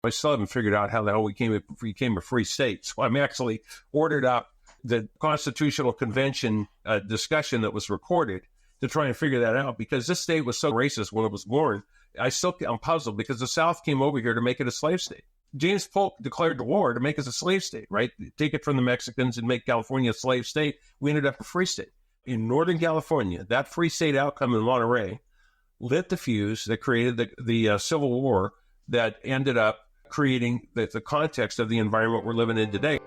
I still haven't figured out how the hell we became a free state. So I'm actually ordered up the Constitutional Convention discussion that was recorded to try and figure that out, because this state was so racist when it was born. I'm puzzled because the South came over here to make it a slave state. James Polk declared the war to make us a slave state, right? Take it from the Mexicans and make California a slave state. We ended up a free state. In Northern California, that free state outcome in Monterey lit the fuse that created the Civil War that ended up creating the context of the environment we're living in today.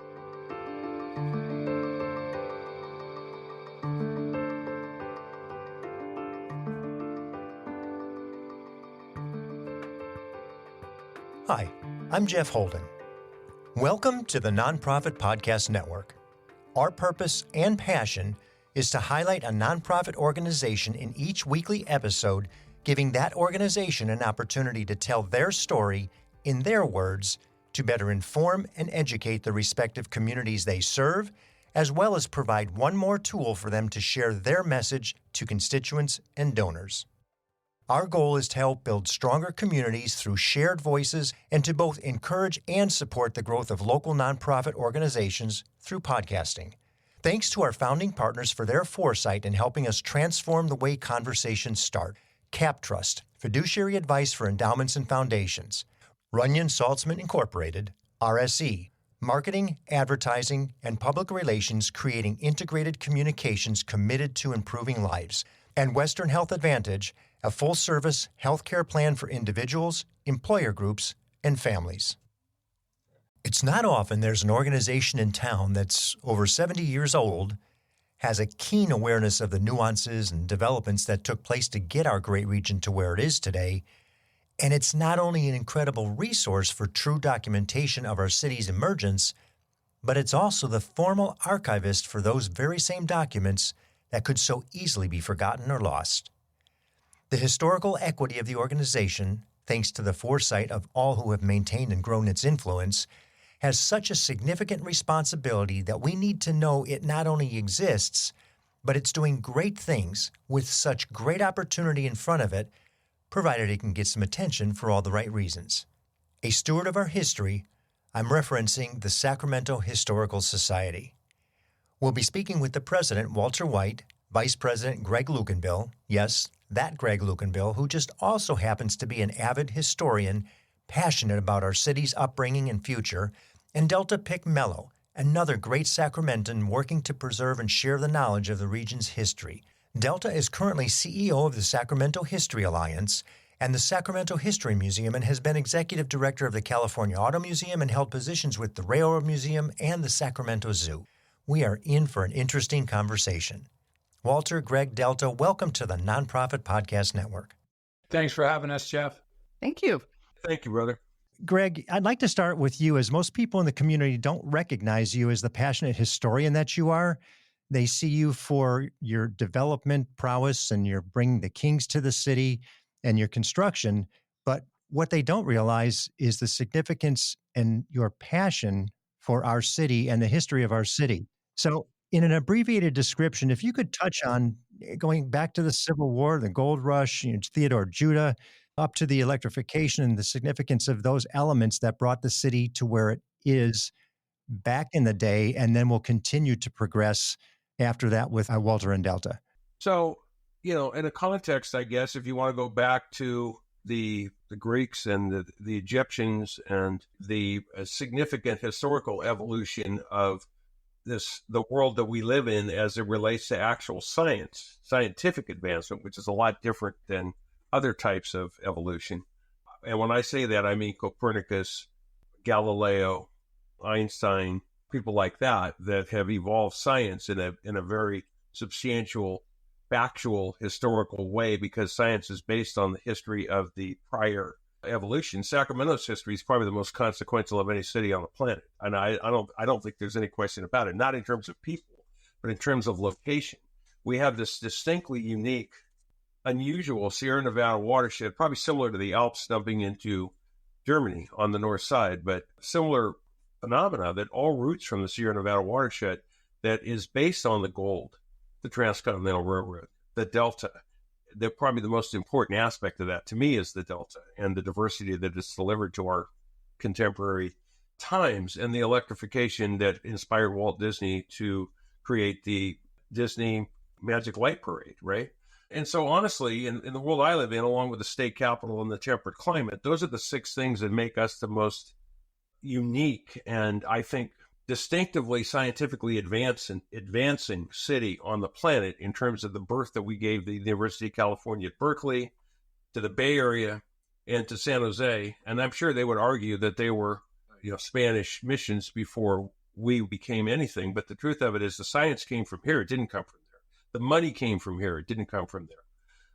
Hi, I'm Jeff Holden. Welcome to the Nonprofit Podcast Network. Our purpose and passion is to highlight a nonprofit organization in each weekly episode, giving that organization an opportunity to tell their story in their words to better inform and educate the respective communities they serve, as well as provide one more tool for them to share their message to constituents and donors. Our goal is to help build stronger communities through shared voices and to both encourage and support the growth of local nonprofit organizations through podcasting. Thanks to our founding partners for their foresight in helping us transform the way conversations start. CapTrust, fiduciary advice for endowments and foundations. Runyon Saltzman Incorporated, RSE, marketing, advertising, and public relations creating integrated communications committed to improving lives. And Western Health Advantage, a full-service healthcare plan for individuals, employer groups, and families. It's not often there's an organization in town that's over 70 years old, has a keen awareness of the nuances and developments that took place to get our great region to where it is today, and it's not only an incredible resource for true documentation of our city's emergence, but it's also the formal archivist for those very same documents that could so easily be forgotten or lost. The historical equity of the organization, thanks to the foresight of all who have maintained and grown its influence, has such a significant responsibility that we need to know it not only exists, but it's doing great things with such great opportunity in front of it, provided it can get some attention for all the right reasons. A steward of our history, I'm referencing the Sacramento Historical Society. We'll be speaking with the president, Walter White, Vice President Gregg Lukenbill, yes, that Gregg Lukenbill, who just also happens to be an avid historian, passionate about our city's upbringing and future, and Delta Pick Mello, another great Sacramentan working to preserve and share the knowledge of the region's history. Delta is currently CEO of the Sacramento History Alliance and the Sacramento History Museum, and has been executive director of the California Auto Museum and held positions with the Railroad Museum and the Sacramento Zoo. We are in for an interesting conversation. Walter, Gregg, Delta, welcome to the Nonprofit Podcast Network. Thanks for having us, Jeff. Thank you. Thank you, brother. Gregg, I'd like to start with you, as most people in the community don't recognize you as the passionate historian that you are. They see you for your development prowess and your bringing the Kings to the city and your construction. But what they don't realize is the significance and your passion for our city and the history of our city. So in an abbreviated description, if you could touch on going back to the Civil War, the Gold Rush, Theodore Judah, up to the electrification and the significance of those elements that brought the city to where it is back in the day, and then will continue to progress after that with Walter and Delta. So, in a context, I guess, if you want to go back to the Greeks and the Egyptians and the significant historical evolution of the world that we live in as it relates to actual science, scientific advancement, which is a lot different than other types of evolution. And when I say that, I mean Copernicus, Galileo, Einstein, people like that have evolved science in a very substantial, factual, historical way, because science is based on the history of the prior evolution. Sacramento's history is probably the most consequential of any city on the planet. And I don't think there's any question about it, not in terms of people, but in terms of location. We have this distinctly unique, unusual Sierra Nevada watershed, probably similar to the Alps dumping into Germany on the north side, but similar phenomena that all roots from the Sierra Nevada watershed that is based on the gold, the transcontinental railroad, the Delta. Probably the most important aspect of that to me is the Delta and the diversity that is delivered to our contemporary times, and the electrification that inspired Walt Disney to create the Disney Magic Light Parade, right? And so honestly, in the world I live in, along with the state capital and the temperate climate, those are the 6 things that make us the most unique and, I think, distinctively scientifically advancing city on the planet in terms of the birth that we gave the University of California at Berkeley, to the Bay Area, and to San Jose. And I'm sure they would argue that they were, Spanish missions before we became anything. But the truth of it is the science came from here. It didn't come from there. The money came from here. It didn't come from there.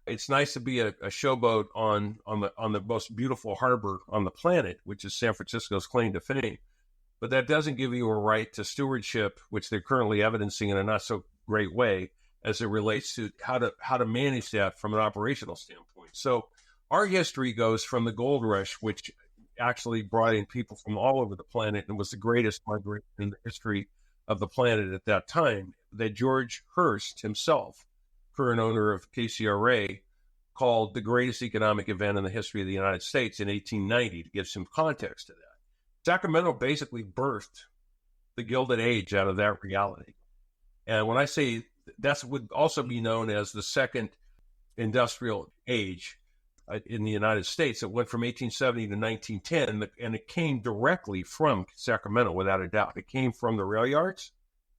It's nice to be a showboat on the most beautiful harbor on the planet, which is San Francisco's claim to fame. But that doesn't give you a right to stewardship, which they're currently evidencing in a not so great way as it relates to how to manage that from an operational standpoint. So our history goes from the gold rush, which actually brought in people from all over the planet and was the greatest migration in the history of the planet at that time, that George Hearst himself, current owner of KCRA, called the greatest economic event in the history of the United States in 1890, to give some context to that. Sacramento basically birthed the Gilded Age out of that reality. And when I say that would also be known as the second industrial age in the United States, it went from 1870 to 1910, and it came directly from Sacramento, without a doubt. It came from the rail yards,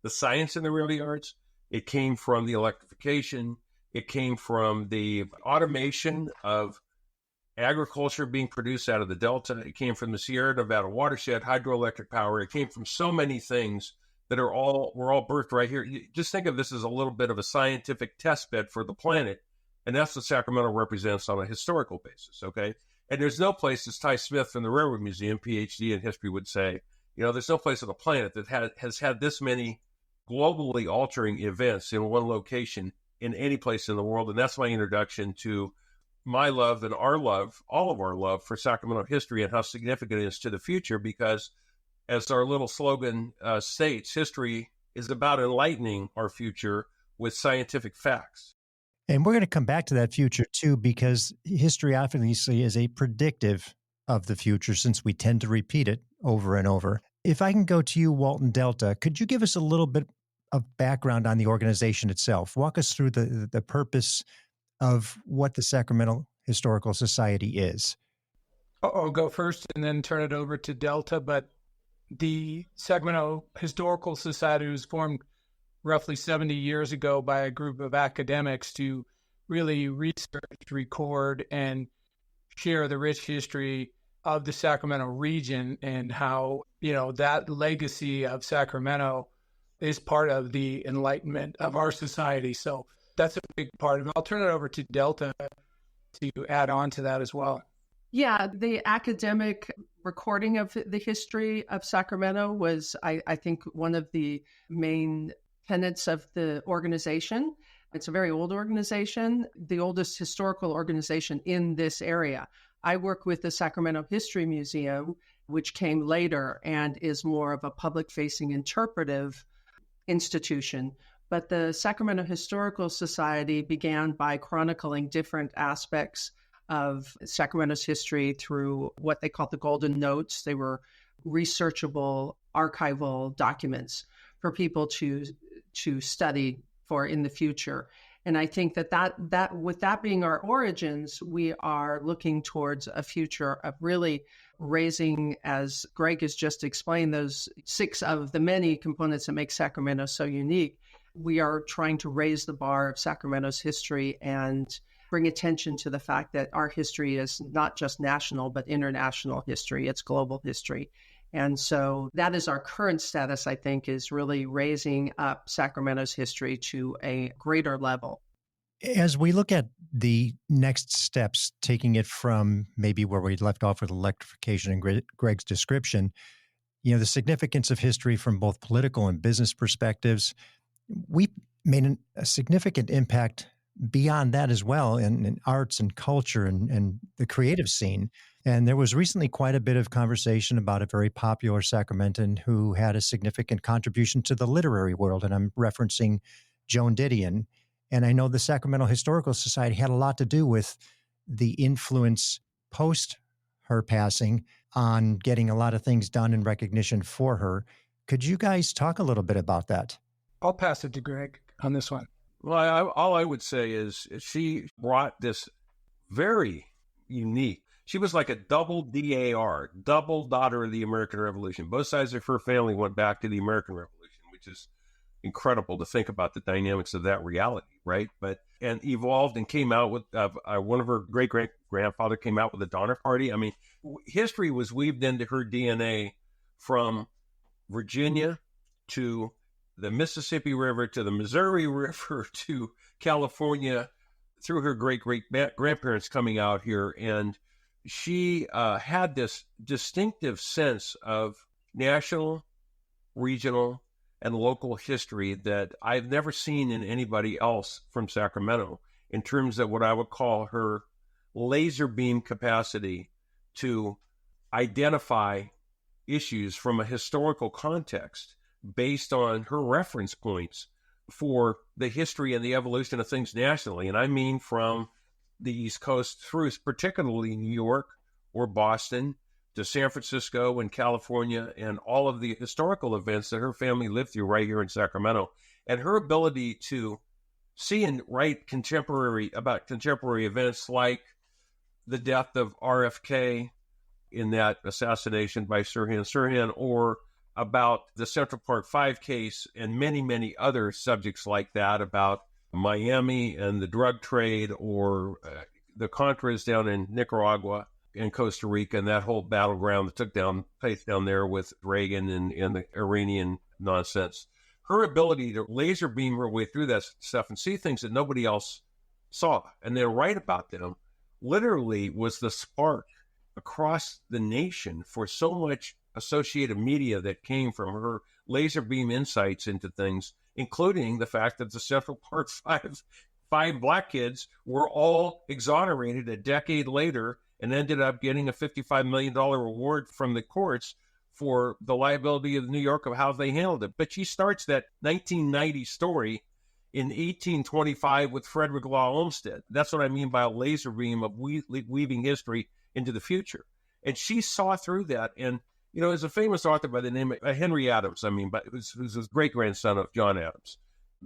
the science in the rail yards. It came from the electrification. It came from the automation of agriculture being produced out of the Delta. It came from the Sierra Nevada watershed, hydroelectric power. It came from so many things that were all birthed right here. Just think of this as a little bit of a scientific test bed for the planet. And that's what Sacramento represents on a historical basis, okay? And there's no place, as Ty Smith from the Railroad Museum, PhD in history, would say, there's no place on the planet that has had this many globally altering events in one location in any place in the world. And that's my introduction to my love and our love, all of our love for Sacramento history and how significant it is to the future, because as our little slogan states, history is about enlightening our future with scientific facts. And we're going to come back to that future too, because history obviously is a predictive of the future, since we tend to repeat it over and over. If I can go to you, Walt and Delta, could you give us a little bit of background on the organization itself? Walk us through the purpose of what the Sacramento Historical Society is. I'll go first and then turn it over to Delta. But the Sacramento Historical Society was formed roughly 70 years ago by a group of academics to really research, record, and share the rich history of the Sacramento region, and how, that legacy of Sacramento is part of the enlightenment of our society. So that's a big part of it. I'll turn it over to Delta to add on to that as well. Yeah, the academic recording of the history of Sacramento was, I think, one of the main tenets of the organization. It's a very old organization, the oldest historical organization in this area. I work with the Sacramento History Museum, which came later and is more of a public-facing interpretive institution. But the Sacramento Historical Society began by chronicling different aspects of Sacramento's history through what they called the Golden Notes. They were researchable archival documents for people to study for in the future. And I think that with that being our origins, we are looking towards a future of really raising, as Greg has just explained, those 6 of the many components that make Sacramento so unique. We are trying to raise the bar of Sacramento's history and bring attention to the fact that our history is not just national, but international history. It's global history. And so that is our current status, I think, is really raising up Sacramento's history to a greater level. As we look at the next steps, taking it from maybe where we left off with electrification and Greg's description, the significance of history from both political and business perspectives, we made a significant impact beyond that as well in arts and culture and the creative scene. And there was recently quite a bit of conversation about a very popular Sacramentan who had a significant contribution to the literary world, and I'm referencing Joan Didion. And I know the Sacramento Historical Society had a lot to do with the influence post her passing on getting a lot of things done in recognition for her. Could you guys talk a little bit about that? I'll pass it to Greg on this one. Well, all I would say is she brought this very unique. She was like a double DAR, double daughter of the American Revolution. Both sides of her family went back to the American Revolution, which is incredible to think about the dynamics of that reality, right? And evolved and came out with one of her great-great-grandfather came out with the Donner Party. I mean, history was weaved into her DNA from Virginia to the Mississippi River to the Missouri River to California through her great-great-grandparents coming out here. And she had this distinctive sense of national, regional, and local history that I've never seen in anybody else from Sacramento in terms of what I would call her laser beam capacity to identify issues from a historical context based on her reference points for the history and the evolution of things nationally. And I mean from the East Coast through particularly New York or Boston to San Francisco and California and all of the historical events that her family lived through right here in Sacramento. And her ability to see and write contemporary events like the death of RFK in that assassination by Sirhan, or about the Central Park 5 case and many, many other subjects like that about Miami and the drug trade, or the Contras down in Nicaragua and Costa Rica and that whole battleground that took place down there with Reagan and the Iranian nonsense. Her ability to laser beam her way through that stuff and see things that nobody else saw and then write about them literally was the spark across the nation for so much associated media that came from her laser beam insights into things, including the fact that the Central Park five black kids were all exonerated a decade later and ended up getting a $55 million reward from the courts for the liability of New York of how they handled it. But she starts that 1990 story in 1825 with Frederick Law Olmsted. That's what I mean by a laser beam of weaving history into the future. And she saw through that. And, you know, there's a famous author by the name of Henry Adams, who's his great-grandson of John Adams,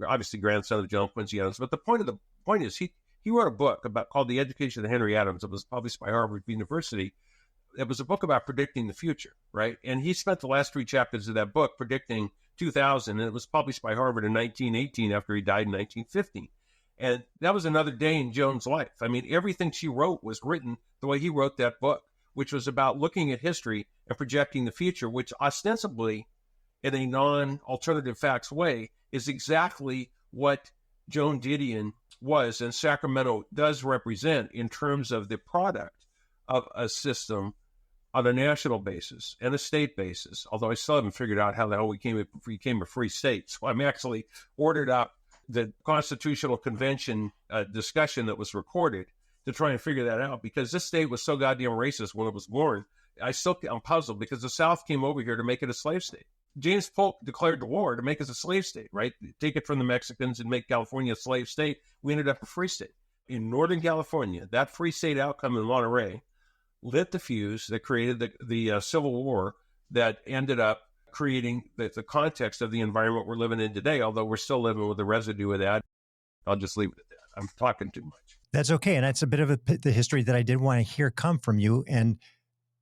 obviously grandson of John Quincy Adams. But the point is, he wrote a book called The Education of Henry Adams. It was published by Harvard University. It was a book about predicting the future, right? And he spent the last 3 chapters of that book predicting 2000, and it was published by Harvard in 1918 after he died in 1915. And that was another day in Joan's life. I mean, everything she wrote was written the way he wrote that book, which was about looking at history and projecting the future, which ostensibly, in a non-alternative facts way, is exactly what Joan Didion was and Sacramento does represent in terms of the product of a system on a national basis and a state basis, although I still haven't figured out how the hell we became a free state. So I'm actually ordered up the Constitutional Convention discussion that was recorded to try and figure that out, because this state was so goddamn racist when it was born. I'm puzzled because the South came over here to make it a slave state. James Polk declared the war to make us a slave state, right? Take it from the Mexicans and make California a slave state. We ended up a free state. In Northern California, that free state outcome in Monterey lit the fuse that created the Civil War that ended up creating the context of the environment we're living in today, although we're still living with the residue of that. I'll just leave it at that. I'm talking too much. That's okay. And that's a bit of the history that I did want to hear come from you. And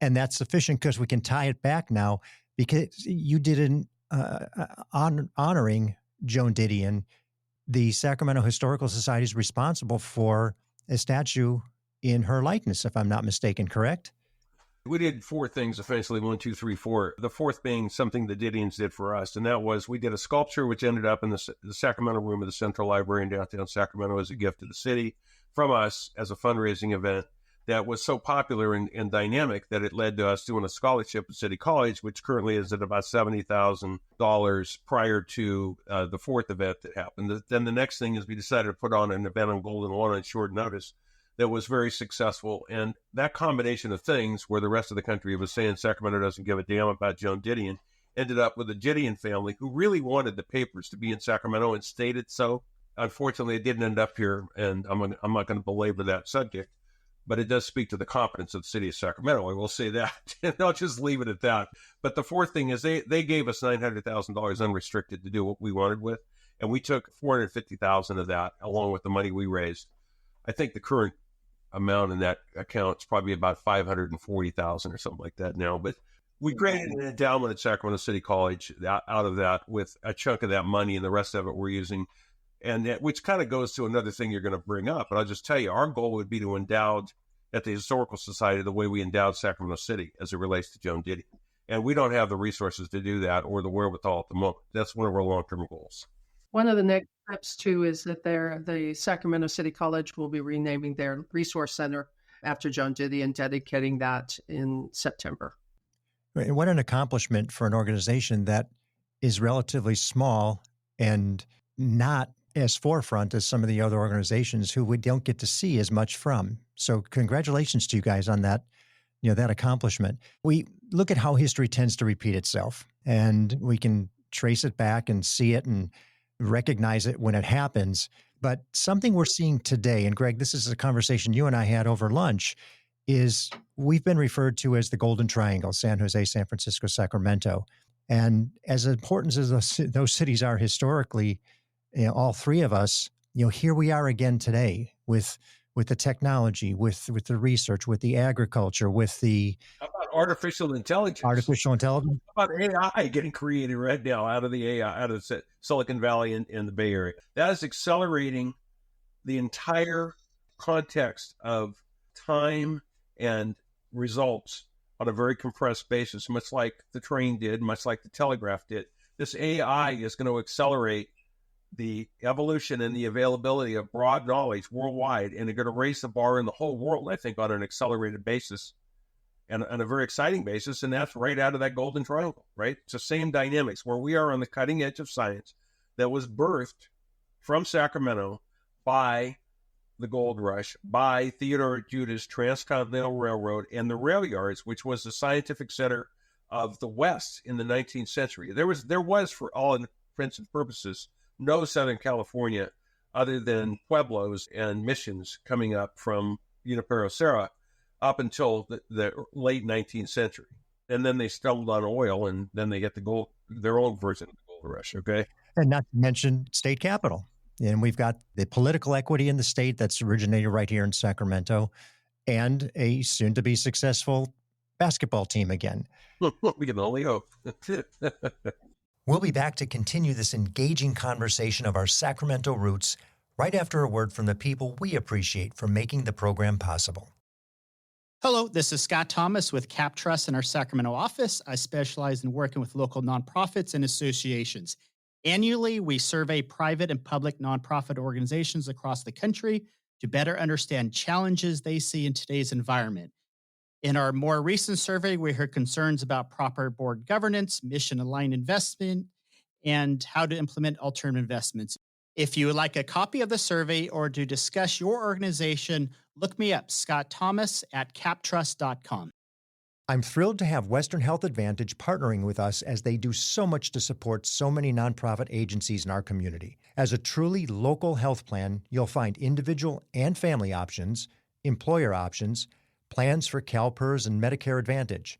that's sufficient because we can tie it back now, because you did honoring Joan Didion. The Sacramento Historical Society is responsible for a statue in her likeness, if I'm not mistaken, correct? We did 4 things, essentially, 1, 2, 3, 4. The 4th being something the Didions did for us, and that was we did a sculpture which ended up in the Sacramento room of the Central Library in downtown Sacramento as a gift to the city from us as a fundraising event that was so popular and dynamic that it led to us doing a scholarship at City College, which currently is at about $70,000 prior to the 4th event that happened. Then the next thing is we decided to put on an event on Golden Lawn on short notice that was very successful. And that combination of things, where the rest of the country was saying Sacramento doesn't give a damn about Joan Didion, ended up with the Didion family, who really wanted the papers to be in Sacramento and stated so. Unfortunately, it didn't end up here, and I'm not going to belabor that subject. but it does speak to the competence of the city of Sacramento. I will say that, and I'll just leave it at that. But the fourth thing is they gave us $900,000 unrestricted to do what we wanted with, and we took $450,000 of that along with the money we raised. I think the current amount in that account is probably about $540,000 or something like that now. But we created an endowment at Sacramento City College out of that with a chunk of that money, and the rest of it we're using. And that, which kind of goes to another thing you're going to bring up. But I'll just tell you, our goal would be to endow at the Historical Society the way we endowed Sacramento City as it relates to Joan Didion. And we don't have the resources to do that or the wherewithal at the moment. That's one of our long-term goals. One of the next steps, too, is that the Sacramento City College will be renaming their resource center after Joan Didion, dedicating that in September. What an accomplishment for an organization that is relatively small and not as forefront as some of the other organizations who we don't get to see as much from. So congratulations to you guys on that, that accomplishment. We look at how history tends to repeat itself, and we can trace it back and see it and recognize it when it happens. But something we're seeing today, and Gregg, this is a conversation you and I had over lunch, is we've been referred to as the Golden Triangle, San Jose, San Francisco, Sacramento. And as important as those cities are historically, all three of us, here we are again today with the technology, with the research, with the agriculture, with the... How about artificial intelligence? Artificial intelligence. How about AI getting created right now out of the AI, out of Silicon Valley and the Bay Area? That is accelerating the entire context of time and results on a very compressed basis, much like the train did, much like the telegraph did. This AI is going to accelerate the evolution and the availability of broad knowledge worldwide, and they're going to raise the bar in the whole world, I think, on an accelerated basis and on a very exciting basis, and that's right out of that Golden Triangle, right? It's the same dynamics where we are on the cutting edge of science that was birthed from Sacramento by the gold rush, by Theodore Judah's Transcontinental Railroad and the rail yards, which was the scientific center of the West in the 19th century. There was, for all intents and purposes, no Southern California other than pueblos and missions coming up from Junipero Serra up until the late 19th century. And then they stumbled on oil, and then they get their own version of the gold rush, okay? And not to mention state capital. And we've got the political equity in the state that's originated right here in Sacramento, and a soon-to-be successful basketball team again. We can only hope. We'll be back to continue this engaging conversation of our Sacramento roots right after a word from the people we appreciate for making the program possible. Hello, this is Scott Thomas with Cap Trust in our Sacramento office. I specialize in working with local nonprofits and associations. Annually, we survey private and public nonprofit organizations across the country to better understand challenges they see in today's environment. In our more recent survey, we heard concerns about proper board governance, mission-aligned investment, and how to implement alternative investments. If you would like a copy of the survey or to discuss your organization, look me up, Scott Thomas at captrust.com. I'm thrilled to have Western Health Advantage partnering with us as they do so much to support so many nonprofit agencies in our community. As a truly local health plan, you'll find individual and family options, employer options, plans for CalPERS and Medicare Advantage.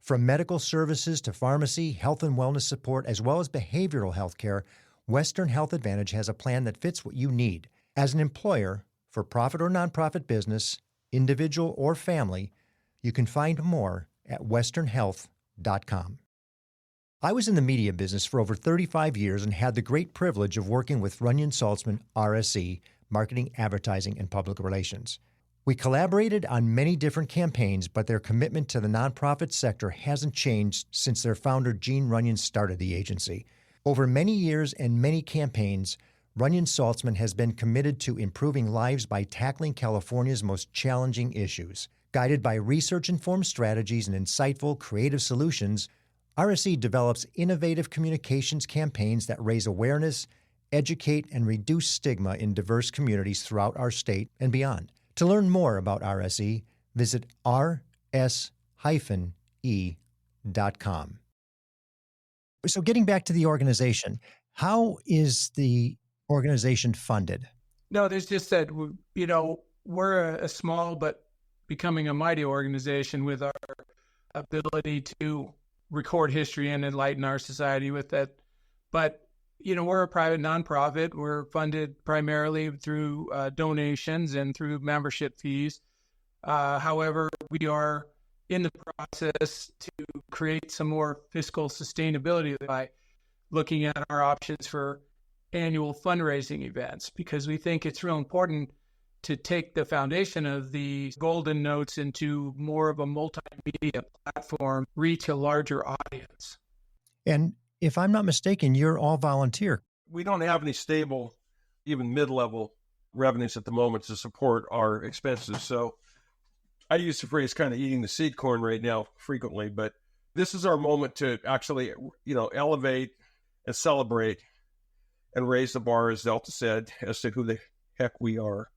From medical services to pharmacy, health and wellness support, as well as behavioral health care, Western Health Advantage has a plan that fits what you need. As an employer, for profit or nonprofit business, individual or family, you can find more at westernhealth.com. I was in the media business for over 35 years and had the great privilege of working with Runyon Saltzman, RSE, Marketing, Advertising, and Public Relations. We collaborated on many different campaigns, but their commitment to the nonprofit sector hasn't changed since their founder, Gene Runyon, started the agency. Over many years and many campaigns, Runyon Saltzman has been committed to improving lives by tackling California's most challenging issues. Guided by research-informed strategies and insightful, creative solutions, RSE develops innovative communications campaigns that raise awareness, educate, and reduce stigma in diverse communities throughout our state and beyond. To learn more about RSE, visit rs-e.com. So getting back to the organization, how is the organization funded? No, there's just that, we're a small but becoming a mighty organization with our ability to record history and enlighten our society with that. But, we're a private nonprofit. We're funded primarily through donations and through membership fees. However, we are in the process to create some more fiscal sustainability by looking at our options for annual fundraising events, because we think it's real important to take the foundation of the golden notes into more of a multimedia platform, reach a larger audience. And if I'm not mistaken, you're all volunteer. We don't have any stable, even mid-level revenues at the moment to support our expenses. So I use the phrase kind of eating the seed corn right now frequently, but this is our moment to actually, elevate and celebrate and raise the bar, as Delta said, as to who the heck we are,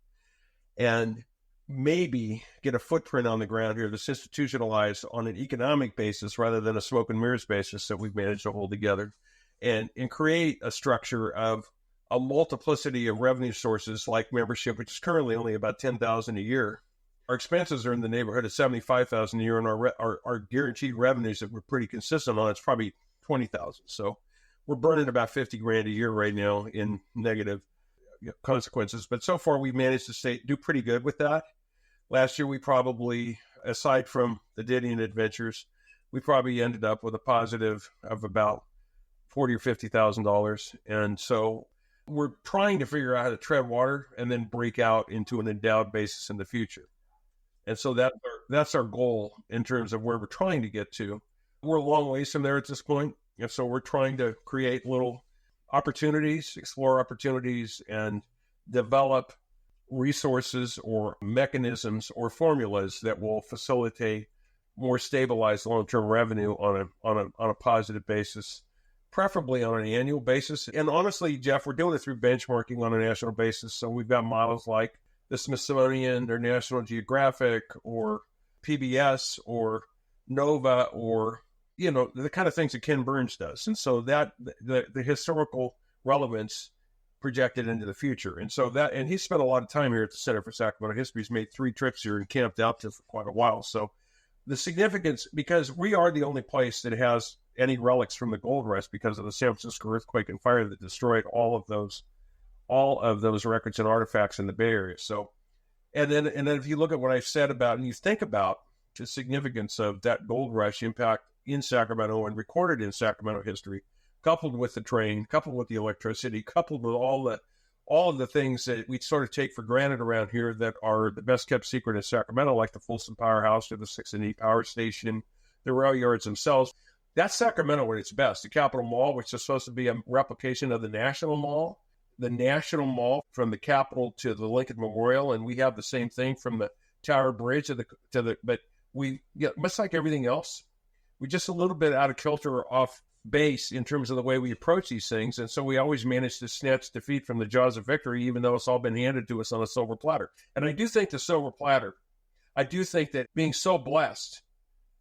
and maybe get a footprint on the ground here that's institutionalized on an economic basis rather than a smoke and mirrors basis that we've managed to hold together, and create a structure of a multiplicity of revenue sources like membership, which is currently only about $10,000 a year. Our expenses are in the neighborhood of $75,000 a year, and our guaranteed revenues that we're pretty consistent on, it's probably $20,000. So we're burning about $50,000 a year right now in negative consequences. But so far, we've managed to do pretty good with that. Last year, we probably, aside from the Didion adventures, we probably ended up with a positive of about $40,000 or $50,000. And so we're trying to figure out how to tread water and then break out into an endowed basis in the future. And so that's our goal in terms of where we're trying to get to. We're a long ways from there at this point. And so we're trying to create little opportunities, explore opportunities, and develop resources or mechanisms or formulas that will facilitate more stabilized long-term revenue on a positive basis, preferably on an annual basis. And honestly, Jeff, we're doing it through benchmarking on a national basis. So we've got models like the Smithsonian or National Geographic or PBS or NOVA or, the kind of things that Ken Burns does. And so that the historical relevance projected into the future. And so and he spent a lot of time here at the Center for Sacramento History. He's made 3 trips here and camped out there for quite a while. So the significance, because we are the only place that has any relics from the gold rush because of the San Francisco earthquake and fire that destroyed all of those records and artifacts in the Bay Area. So, and then if you look at what I've said about, and you think about the significance of that gold rush impact in Sacramento and recorded in Sacramento history, coupled with the train, coupled with the electricity, coupled with all of the things that we sort of take for granted around here that are the best kept secret in Sacramento, like the Folsom Powerhouse or the 6 and E Power Station, the rail yards themselves. That's Sacramento at its best. The Capitol Mall, which is supposed to be a replication of the National Mall, from the Capitol to the Lincoln Memorial, and we have the same thing from the Tower Bridge but we, much like everything else, we're just a little bit out of kilter or off base in terms of the way we approach these things. And so we always manage to snatch defeat from the jaws of victory, even though it's all been handed to us on a silver platter. And I do think that being so blessed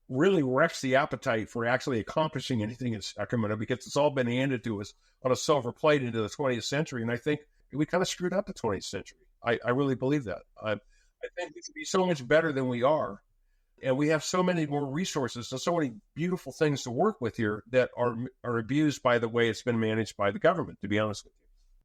really wrecks the appetite for actually accomplishing anything in Sacramento, because it's all been handed to us on a silver plate into the 20th century. And I think we kind of screwed up the 20th century. I really believe that. I think we could be so much better than we are. And we have so many more resources and so many beautiful things to work with here that are abused by the way it's been managed by the government, to be honest with you.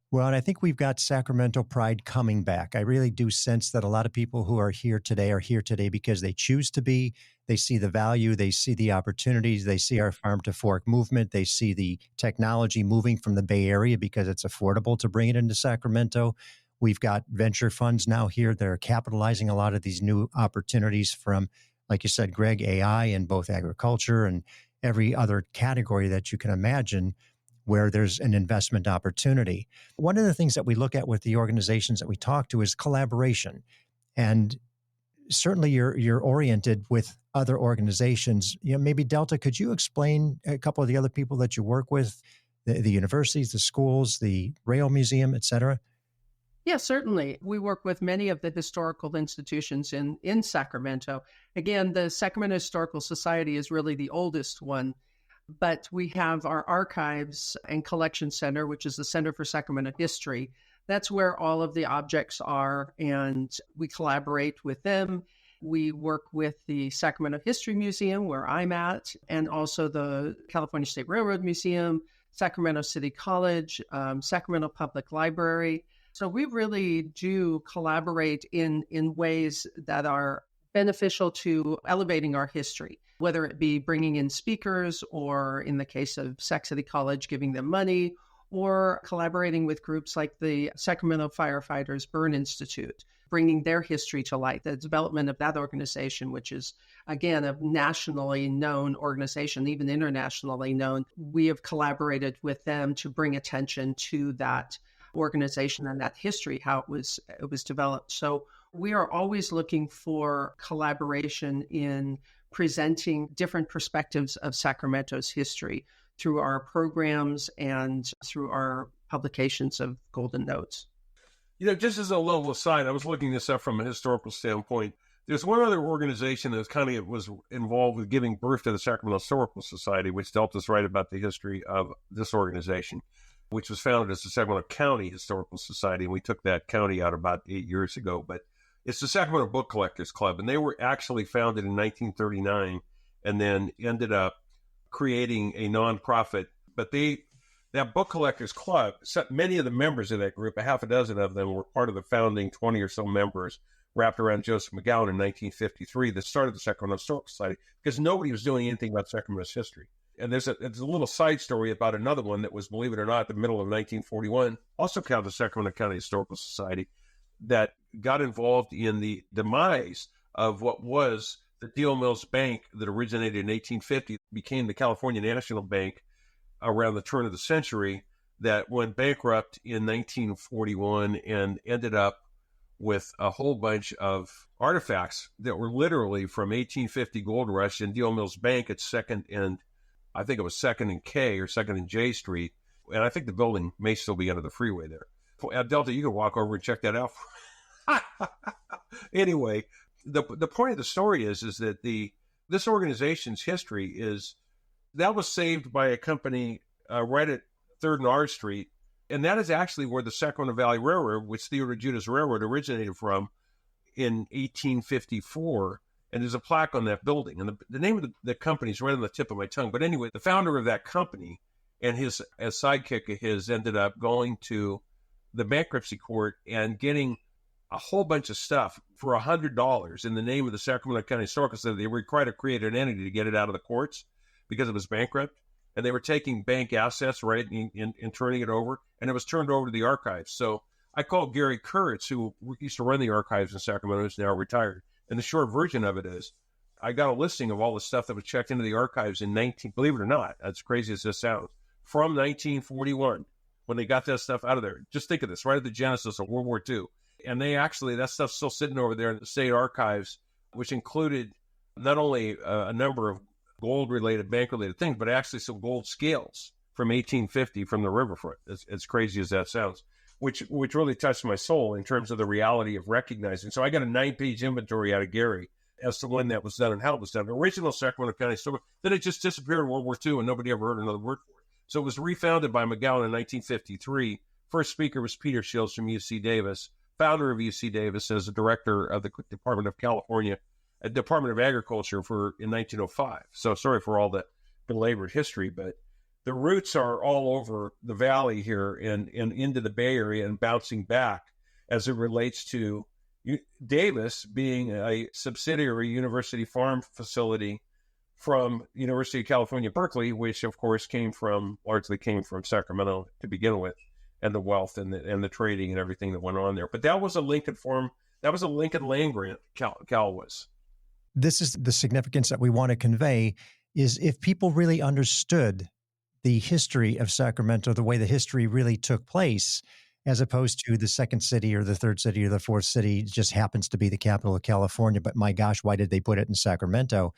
Well, and I think we've got Sacramento pride coming back. I really do sense that a lot of people who are here today because they choose to be. They see the value, they see the opportunities, they see our farm to fork movement, they see the technology moving from the Bay Area because it's affordable to bring it into Sacramento. We've got venture funds now here that are capitalizing a lot of these new opportunities from, like you said, Greg, AI in both agriculture and every other category that you can imagine where there's an investment opportunity. One of the things that we look at with the organizations that we talk to is collaboration. And certainly you're oriented with other organizations. Maybe Delta, could you explain a couple of the other people that you work with, the universities, the schools, the rail museum, et cetera? Yeah, certainly. We work with many of the historical institutions in Sacramento. Again, the Sacramento Historical Society is really the oldest one, but we have our archives and collection center, which is the Center for Sacramento History. That's where all of the objects are, and we collaborate with them. We work with the Sacramento History Museum, where I'm at, and also the California State Railroad Museum, Sacramento City College, Sacramento Public Library. So we really do collaborate in ways that are beneficial to elevating our history, whether it be bringing in speakers or, in the case of Sac City College, giving them money, or collaborating with groups like the Sacramento Firefighters Burn Institute, bringing their history to light, the development of that organization, which is, again, a nationally known organization, even internationally known. We have collaborated with them to bring attention to that organization and that history, how it was developed. So we are always looking for collaboration in presenting different perspectives of Sacramento's history through our programs and through our publications of Golden Notes. Just as a little aside, I was looking this up from a historical standpoint. There's one other organization that was involved with giving birth to the Sacramento Historical Society, which tells us right about the history of this organization, which was founded as the Sacramento County Historical Society, and we took that county out about 8 years ago. But it's the Sacramento Book Collectors Club, and they were actually founded in 1939 and then ended up creating a nonprofit. But that Book Collectors Club, many of the members of that group, a half a dozen of them, were part of the founding 20 or so members wrapped around Joseph McGowan in 1953 that started the Sacramento Historical Society, because nobody was doing anything about Sacramento's history. And there's a little side story about another one that was, believe it or not, the middle of 1941, also called the Sacramento County Historical Society, that got involved in the demise of what was the Deal Mills Bank that originated in 1850, became the California National Bank around the turn of the century, that went bankrupt in 1941 and ended up with a whole bunch of artifacts that were literally from 1850 Gold Rush and Deal Mills Bank at 2nd and I think it was 2nd and K or 2nd and J Street. And I think the building may still be under the freeway there. At Delta, you can walk over and check that out. Anyway, the point of the story is that this organization's history that was saved by a company right at 3rd and R Street. And that is actually where the Sacramento Valley Railroad, which Theodore Judas Railroad originated from in 1854. And there's a plaque on that building. And the name of the company is right on the tip of my tongue. But anyway, the founder of that company and a sidekick of his ended up going to the bankruptcy court and getting a whole bunch of stuff for $100 in the name of the Sacramento County Historical Society. They were required to create an entity to get it out of the courts because it was bankrupt. And they were taking bank assets, right, and turning it over. And it was turned over to the archives. So I called Gary Kurtz, who used to run the archives in Sacramento, who's now retired. And the short version of it is, I got a listing of all the stuff that was checked into the archives believe it or not, as crazy as this sounds, from 1941, when they got that stuff out of there. Just think of this, right at the genesis of World War II. And that stuff's still sitting over there in the state archives, which included not only a number of gold-related, bank-related things, but actually some gold scales from 1850 from the riverfront, as crazy as that sounds, which really touched my soul in terms of the reality of recognizing. So I got a 9-page inventory out of Gary as to when that was done and how it was done. The original Sacramento County Store, then it just disappeared in World War II and nobody ever heard another word for it. So it was refounded by McGowan in 1953. First speaker was Peter Shields from UC Davis, founder of UC Davis as the director of the Department of California, Department of Agriculture in 1905. So sorry for all that belabored history, but the roots are all over the valley here and into the Bay Area and bouncing back as it relates to Davis being a subsidiary university farm facility from University of California, Berkeley, which of course largely came from Sacramento to begin with, and the wealth and the trading and everything that went on there. But that was a Lincoln farm. That was a Lincoln land grant, Cal was. This is the significance that we want to convey, is if people really understood the history of Sacramento, the way the history really took place, as opposed to the second city or the third city or the fourth city just happens to be the capital of California, but my gosh, why did they put it in Sacramento?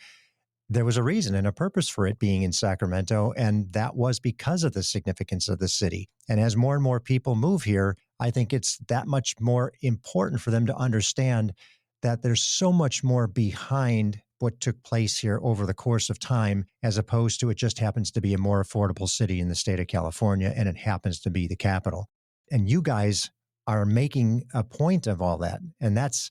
There was a reason and a purpose for it being in Sacramento, and that was because of the significance of the city. And as more and more people move here, I think it's that much more important for them to understand that there's so much more behind what took place here over the course of time, as opposed to it just happens to be a more affordable city in the state of California, and it happens to be the capital. And you guys are making a point of all that. And that's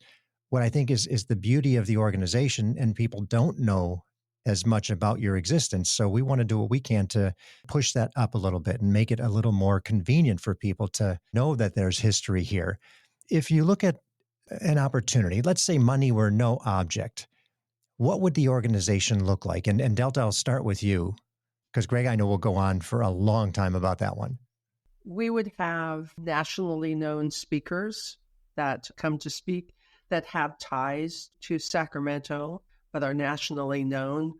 what I think is the beauty of the organization, and people don't know as much about your existence. So we want to do what we can to push that up a little bit and make it a little more convenient for people to know that there's history here. If you look at an opportunity, let's say money were no object, what would the organization look like? And Delta, I'll start with you, because Greg, I know will go on for a long time about that one. We would have nationally known speakers that come to speak that have ties to Sacramento, but are nationally known.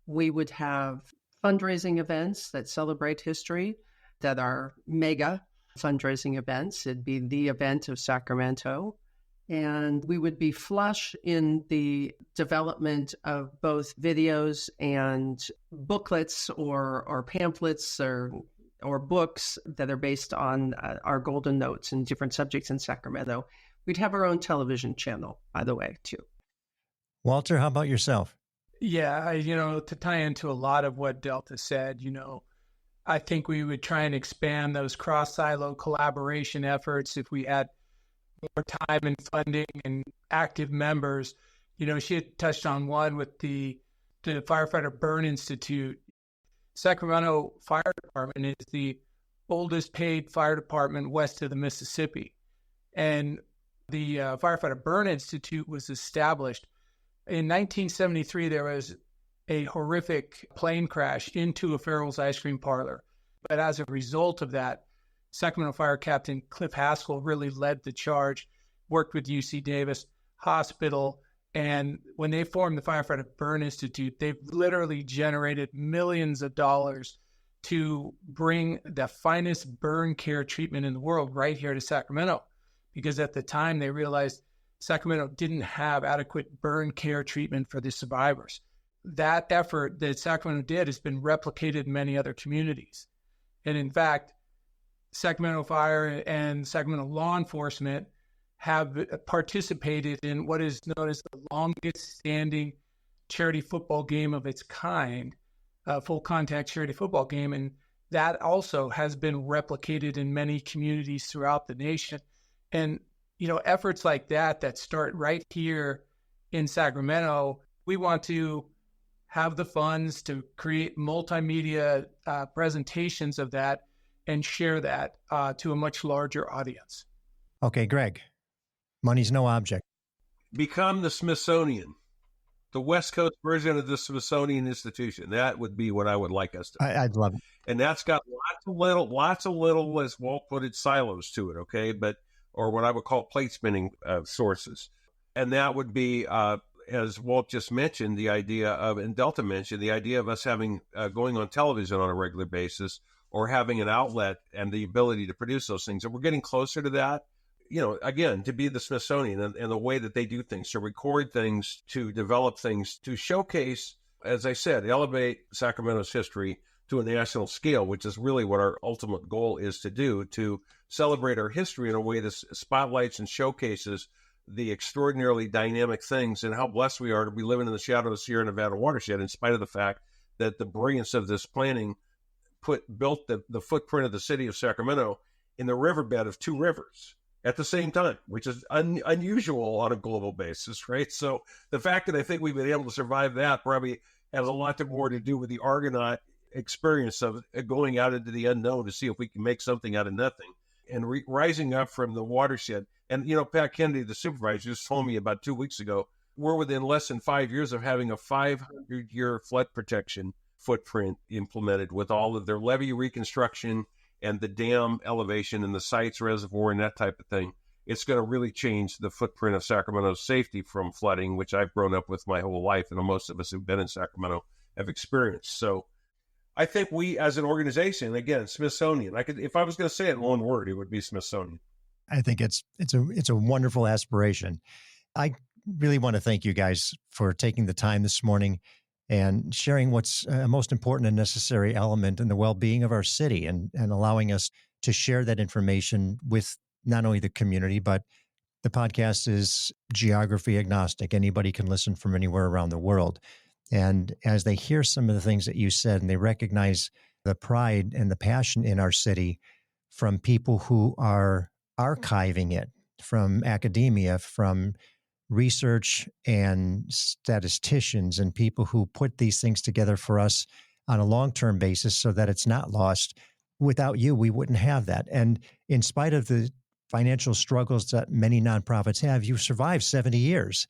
We would have fundraising events that celebrate history that are mega fundraising events. It'd be the event of Sacramento. And we would be flush in the development of both videos and booklets or pamphlets or books that are based on our golden notes and different subjects in Sacramento. We'd have our own television channel, by the way, too. Walter, how about yourself? Yeah, to tie into a lot of what Delta said, I think we would try and expand those cross-silo collaboration efforts if we had more time and funding and active members. She had touched on one with the Firefighter Burn Institute. Sacramento Fire Department is the oldest paid fire department west of the Mississippi. And the Firefighter Burn Institute was established. In 1973, there was a horrific plane crash into a Farrell's ice cream parlor. But as a result of that, Sacramento Fire Captain Cliff Haskell really led the charge, worked with UC Davis Hospital. And when they formed the Firefighter Burn Institute, they've literally generated millions of dollars to bring the finest burn care treatment in the world right here to Sacramento. Because at the time, they realized Sacramento didn't have adequate burn care treatment for the survivors. That effort that Sacramento did has been replicated in many other communities. And in fact, Sacramento Fire and Sacramento law enforcement have participated in what is known as the longest standing charity football game of its kind, full contact charity football game. And that also has been replicated in many communities throughout the nation. And, efforts like that start right here in Sacramento, we want to have the funds to create multimedia presentations of that and share that to a much larger audience. Okay, Greg, money's no object. Become the Smithsonian, the West Coast version of the Smithsonian Institution. That would be what I would like us to do. I'd love it. And that's got lots of little, as Walt put it, silos to it, okay? Or what I would call plate spinning sources. And that would be, as Walt just mentioned, the idea of, and Delta mentioned, the idea of us having, going on television on a regular basis, or having an outlet and the ability to produce those things. And we're getting closer to that. Again, to be the Smithsonian and the way that they do things, to record things, to develop things, to showcase, as I said, elevate Sacramento's history to a national scale, which is really what our ultimate goal is to do, to celebrate our history in a way that spotlights and showcases the extraordinarily dynamic things and how blessed we are to be living in the shadow of the Sierra Nevada watershed, in spite of the fact that the brilliance of this planning built the footprint of the city of Sacramento in the riverbed of two rivers at the same time, which is unusual on a global basis, right? So the fact that I think we've been able to survive that probably has a lot more to do with the Argonaut experience of going out into the unknown to see if we can make something out of nothing and rising up from the watershed. And, Pat Kennedy, the supervisor, just told me about 2 weeks ago, we're within less than 5 years of having a 500-year flood protection footprint implemented with all of their levee reconstruction and the dam elevation and the sites reservoir and that type of thing. It's going to really change the footprint of Sacramento's safety from flooding, which I've grown up with my whole life, and most of us who've been in Sacramento have experienced. So I think we, as an organization, again, Smithsonian, if I was going to say it in one word, it would be Smithsonian. I think it's a wonderful aspiration. I really want to thank you guys for taking the time this morning and sharing what's a most important and necessary element in the well-being of our city, and allowing us to share that information with not only the community, but the podcast is geography agnostic. Anybody can listen from anywhere around the world. And as they hear some of the things that you said, and they recognize the pride and the passion in our city from people who are archiving it, from academia, from research and statisticians and people who put these things together for us on a long-term basis so that it's not lost. Without you, we wouldn't have that. And in spite of the financial struggles that many nonprofits have, you've survived 70 years.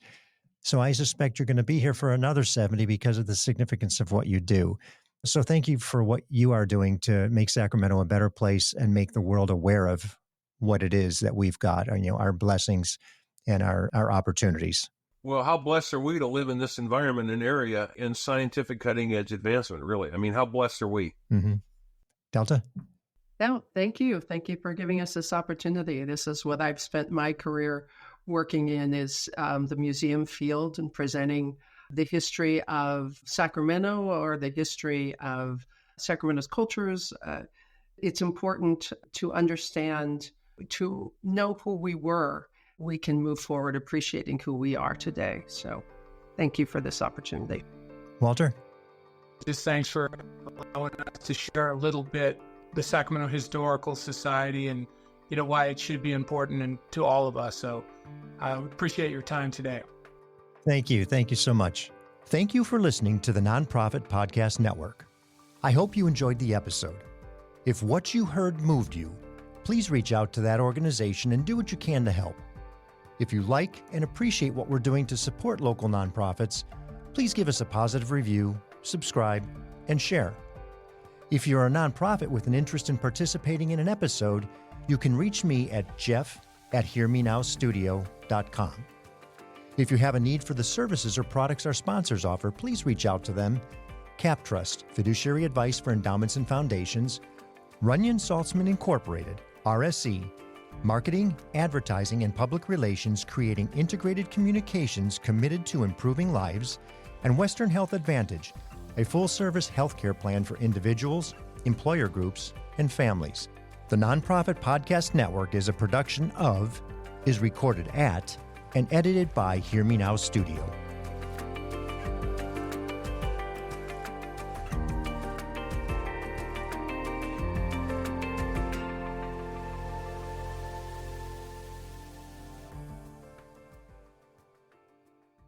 So I suspect you're going to be here for another 70 because of the significance of what you do. So thank you for what you are doing to make Sacramento a better place and make the world aware of what it is that we've got, our blessings and our opportunities. Well, how blessed are we to live in this environment and area in scientific cutting-edge advancement, really? I mean, how blessed are we? Mm-hmm. Delta? No, thank you. Thank you for giving us this opportunity. This is what I've spent my career working in, is the museum field and presenting the history of Sacramento or the history of Sacramento's cultures. It's important to understand, to know who we were. We can move forward appreciating who we are today. So thank you for this opportunity. Walter? Just thanks for allowing us to share a little bit the Sacramento Historical Society and, why it should be important and to all of us. So I appreciate your time today. Thank you. Thank you so much. Thank you for listening to the Nonprofit Podcast Network. I hope you enjoyed the episode. If what you heard moved you, please reach out to that organization and do what you can to help. If you like and appreciate what we're doing to support local nonprofits, please give us a positive review, subscribe, and share. If you're a nonprofit with an interest in participating in an episode, you can reach me at jeff@hearmenowstudio.com. If you have a need for the services or products our sponsors offer, please reach out to them. CapTrust, fiduciary advice for endowments and foundations. Runyon Saltzman Incorporated, RSE, marketing, advertising, and public relations, creating integrated communications committed to improving lives. And Western Health Advantage, a full-service healthcare plan for individuals, employer groups, and families. The Nonprofit Podcast Network is a production of, is recorded at, and edited by Hear Me Now Studio.